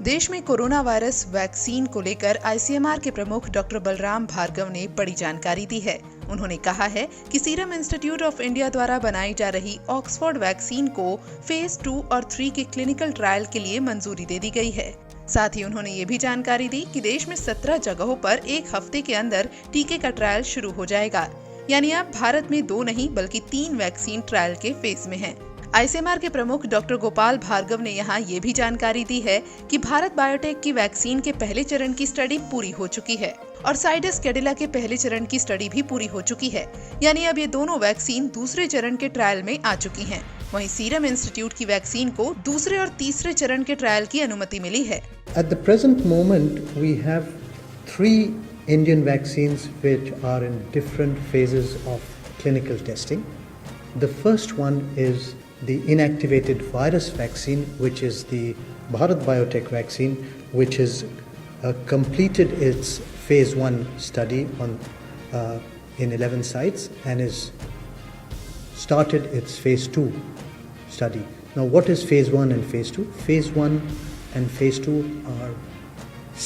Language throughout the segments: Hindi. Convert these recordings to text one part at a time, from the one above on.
देश में कोरोना वायरस वैक्सीन को लेकर आईसीएमआर के प्रमुख डॉक्टर बलराम भार्गव ने बड़ी जानकारी दी है। उन्होंने कहा है कि सीरम इंस्टीट्यूट ऑफ इंडिया द्वारा बनाई जा रही ऑक्सफोर्ड वैक्सीन को फेज 2 और 3 के क्लिनिकल ट्रायल के लिए मंजूरी दे दी गई है। साथ ही उन्होंने ये भी जानकारी दी कि देश में 17 जगहों पर एक हफ्ते के अंदर टीके का ट्रायल शुरू हो जाएगा। यानी अब भारत में 2 नहीं बल्कि 3 वैक्सीन ट्रायल के फेज में हैं। आईसीएमआर के प्रमुख डॉक्टर गोपाल भार्गव ने यहाँ ये भी जानकारी दी है कि भारत बायोटेक की वैक्सीन के पहले चरण की स्टडी पूरी हो चुकी है और जाइडस कैडिला के पहले चरण की स्टडी भी पूरी हो चुकी है। यानी अब ये दोनों वैक्सीन दूसरे चरण के ट्रायल में आ चुकी हैं। वहीं सीरम इंस्टीट्यूट की वैक्सीन को दूसरे और तीसरे चरण के ट्रायल की अनुमति मिली है। At the present moment, we have 3 Indian vaccines which are in different phases of clinical testing. The first one is the inactivated virus vaccine, which is the Bharat Biotech vaccine, which has completed its phase 1 study in 11 sites and is started its phase 2 study. Now, what is phase 1 and phase 2? Phase 1 and phase 2 are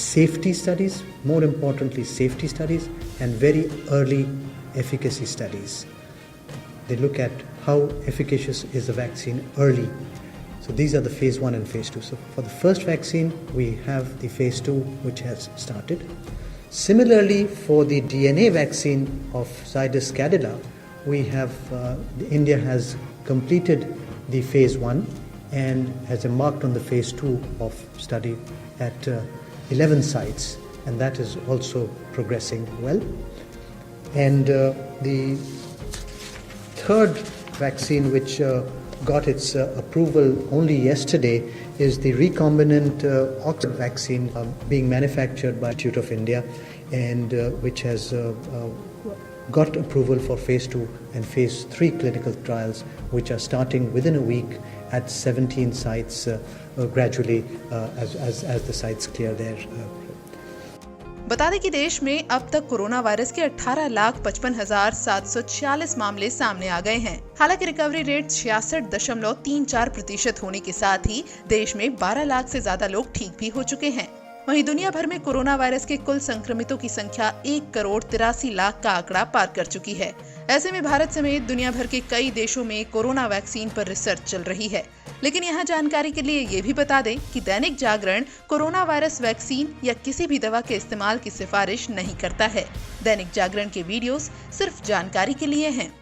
safety studies, more importantly safety studies, and very early efficacy studies. They look at how efficacious is the vaccine early. So these are the phase 1 and phase 2. So for the first vaccine, we have the phase 2 which has started. Similarly, for the DNA vaccine of Zydus Cadila, we have India has completed the phase 1 and has embarked on the phase 2 of study at 11 sites, and that is also progressing well. And the third vaccine which got its approval only yesterday is the recombinant Oxford vaccine being manufactured by Institute of India and which has got approval for phase 2 and phase 3 clinical trials which are starting within a week at 17 sites gradually as the sites clear their बता दें कि देश में अब तक कोरोना वायरस के 18,55,746 मामले सामने आ गए हैं। हालांकि रिकवरी रेट 66.34% होने के साथ ही देश में 12 लाख से ज्यादा लोग ठीक भी हो चुके हैं। वहीं दुनिया भर में कोरोना वायरस के कुल संक्रमितों की संख्या 1,83,00,000 का आंकड़ा पार कर चुकी है। ऐसे में भारत समेत दुनिया भर के कई देशों में कोरोना वैक्सीन पर रिसर्च चल रही है। लेकिन यहाँ जानकारी के लिए ये भी बता दें कि Dainik Jagran corona virus vaccine या किसी भी दवा के इस्तेमाल की सिफारिश नहीं करता है। दैनिक जागरण के वीडियोस सिर्फ जानकारी के लिए हैं।